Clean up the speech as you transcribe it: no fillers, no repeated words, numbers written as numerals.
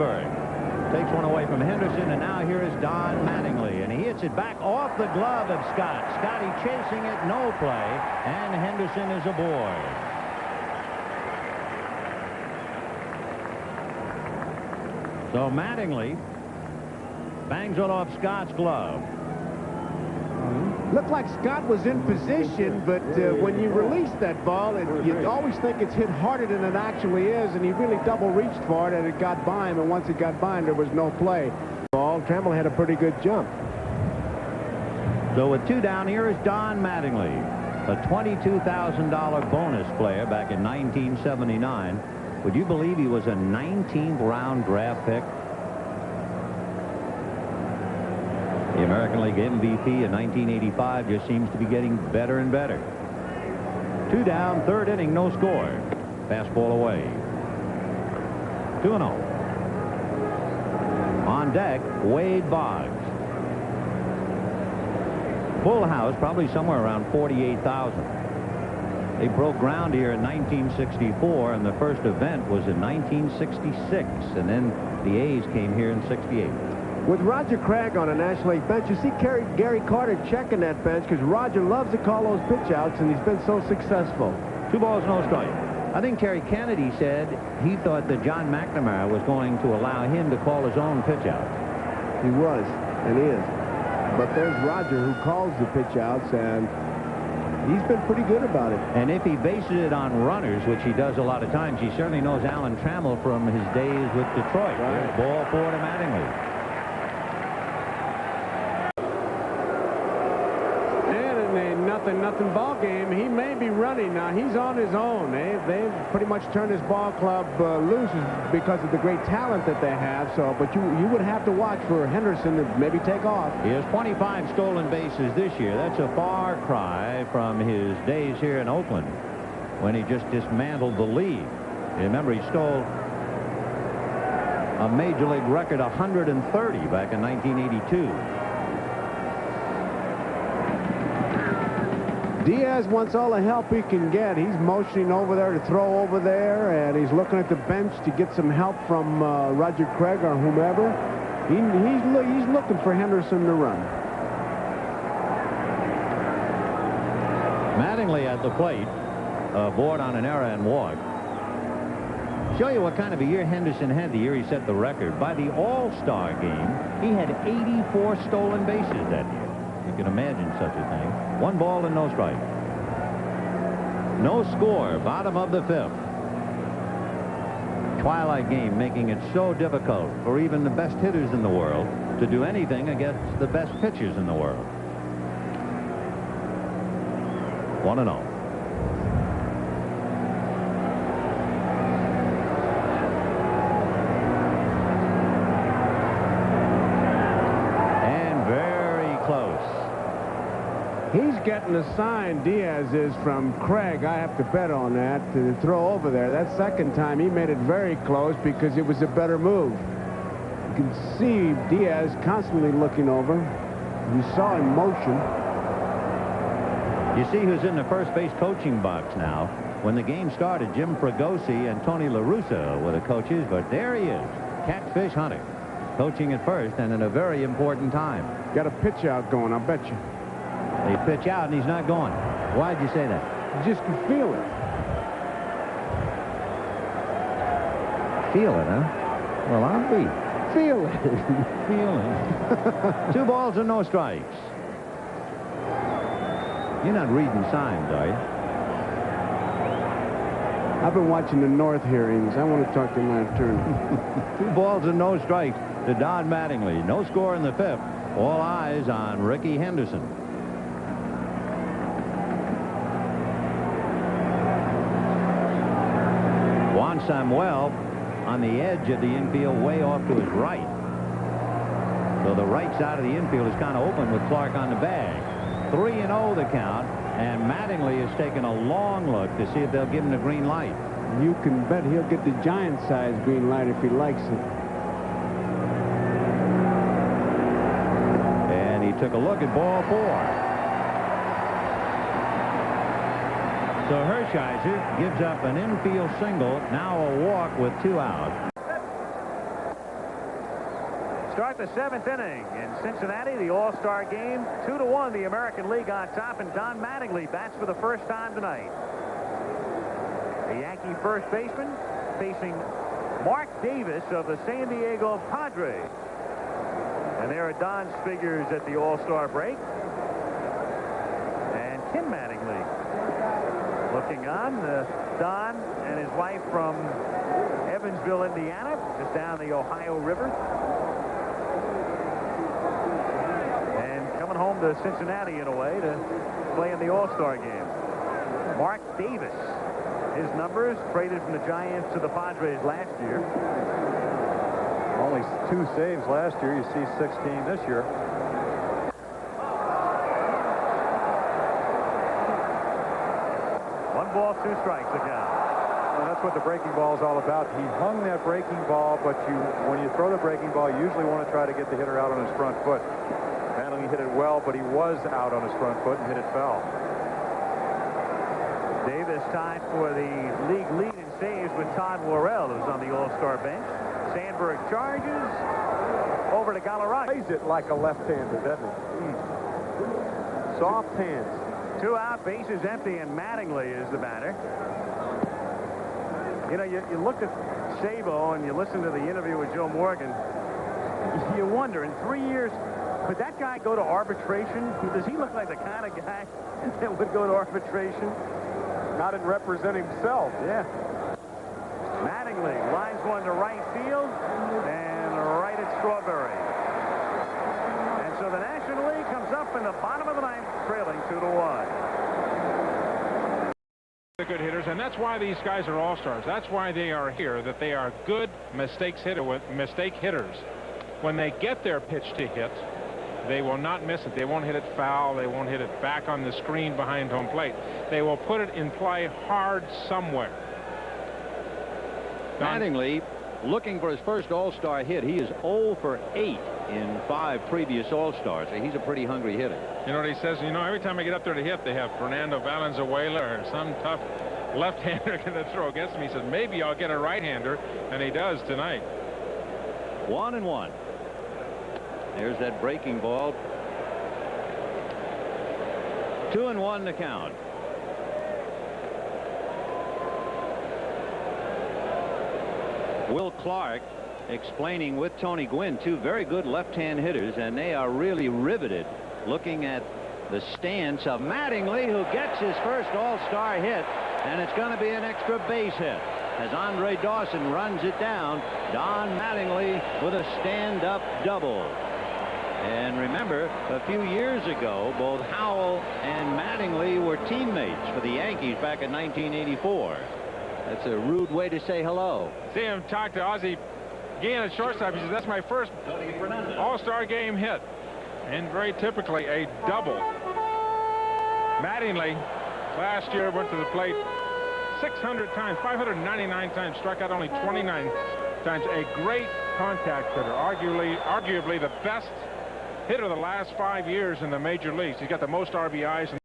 Takes one away from Henderson, and now here is Don Mattingly, and he hits it back off the glove of Scott. Scotty chasing it, no play, and Henderson is aboard. So Mattingly bangs it off Scott's glove. Looked like Scott was in position, but when you release that ball, you always think it's hit harder than it actually is, and he really double reached for it, and it got by him, and once it got by him, there was no play. Trammell had a pretty good jump. So with 2 down, here is Don Mattingly, a $22,000 bonus player back in 1979. Would you believe he was a 19th round draft pick? The American League MVP in 1985 just seems to be getting better and better. 2 down, 3rd inning, no score. Fastball away. 2-0. On deck, Wade Boggs. Full house, probably somewhere around 48,000. They broke ground here in 1964, and the first event was in 1966, and then the A's came here in '68. With Roger Craig on a National League bench, you see Gary Carter checking that bench because Roger loves to call those pitch outs, and he's been so successful. 2 balls, no strike. I think Terry Kennedy said he thought that John McNamara was going to allow him to call his own pitch out. He was, and is. But there's Roger who calls the pitch outs, and he's been pretty good about it. And if he bases it on runners, which he does a lot of times, he certainly knows Alan Trammell from his days with Detroit. Right. Ball 4 to Mattingly. Nothing ball game. He may be running now. He's on his own. They've pretty much turned his ball club loose because of the great talent that they have. So, but you would have to watch for Henderson to maybe take off. He has 25 stolen bases this year. That's a far cry from his days here in Oakland when he just dismantled the league. Remember, he stole a major league record 130 back in 1982. Diaz wants all the help he can get. He's motioning over there to throw over there, and he's looking at the bench to get some help from Roger Craig or whomever. He's looking for Henderson to run. Mattingly at the plate, board on an error and walk. Show you what kind of a year Henderson had the year he set the record. By the All-Star game, he had 84 stolen bases that year. You can imagine such a thing. 1 ball and no strike. No score, bottom of the 5th. Twilight game making it so difficult for even the best hitters in the world to do anything against the best pitchers in the world. 1-0. He's getting a sign, Diaz is, from Craig. I have to bet on that, to throw over there. That second time, he made it very close because it was a better move. You can see Diaz constantly looking over. You saw him motion. You see who's in the first base coaching box now. When the game started, Jim Fregosi and Tony La Russa were the coaches, but there he is, Catfish Hunter, coaching at first and in a very important time. Got a pitch out going, I'll bet you. They pitch out, and he's not going. Why'd you say that? You just can feel it. Feel it, huh? Well, I'll be. Feel it. Feel it. 2 balls and no strikes. You're not reading signs, are you? I've been watching the North hearings. I want to talk to my attorney. 2 balls and no strikes to Don Mattingly. No score in the 5th. All eyes on Ricky Henderson. Juan Samuel on the edge of the infield, way off to his right. So the right side of the infield is kind of open with Clark on the bag. 3-0 the count, and Mattingly has taken a long look to see if they'll give him the green light. You can bet he'll get the giant-sized green light if he likes it. And he took a look at ball 4. So Hershiser gives up an infield single, now a walk with 2 out. Start the 7th inning in Cincinnati, the All-Star game. 2-1, the American League on top, and Don Mattingly bats for the first time tonight. The Yankee first baseman facing Mark Davis of the San Diego Padres. And there are Don's figures at the All-Star break. And Tim Mattingly looking on. Don and his wife from Evansville, Indiana, just down the Ohio River. And coming home to Cincinnati in a way to play in the All-Star game. Mark Davis. His numbers traded from the Giants to the Padres last year. Only 2 saves last year. You see 16 this year. One ball, 2 strikes, the count. Well, that's what the breaking ball is all about. He hung that breaking ball, but when you throw the breaking ball, you usually want to try to get the hitter out on his front foot. Mattingly hit it well, but he was out on his front foot and hit it foul. Davis tied for the league lead in saves with Todd Worrell, who's on the All-Star bench. Sandberg charges over to Galarraga. Plays it like a left-hander, doesn't he? Soft hands. 2 out, bases empty, and Mattingly is the batter. You know, you look at Sabo and you listen to the interview with Joe Morgan. You wonder, in 3 years, could that guy go to arbitration? Does he look like the kind of guy that would go to arbitration? Not in representing himself. Yeah. Mattingly lines one to right field and right at Strawberry. And so the National League comes up in the bottom of the 9th, trailing 2-1. The good hitters, and that's why these guys are all-stars. That's why they are here, that they are good mistake hitters. When they get their pitch to hit, they will not miss it. They won't hit it foul. They won't hit it back on the screen behind home plate. They will put it in play hard somewhere. Mattingly looking for his first All-Star hit. He is 0 for 8 in 5 previous All-Stars. So he's a pretty hungry hitter. You know what he says? You know, every time I get up there to hit, they have Fernando Valenzuela or some tough left-hander going to throw against me. He says, maybe I'll get a right-hander, and he does tonight. 1-1. There's that breaking ball. 2-1 to count. Will Clark explaining with Tony Gwynn, 2 very good left-hand hitters, and they are really riveted looking at the stance of Mattingly, who gets his first All-Star hit, and it's going to be an extra base hit as Andre Dawson runs it down. Don Mattingly with a stand-up double. And remember, a few years ago, both Howell and Mattingly were teammates for the Yankees back in 1984. That's a rude way to say hello. See him talk to Ozzie Guillen at shortstop. He says, that's my first All-Star game hit. And very typically a double. Mattingly last year went to the plate 600 times, 599 times, struck out only 29 times. A great contact hitter, arguably the best hitter the last 5 years in the major leagues. He's got the most RBIs.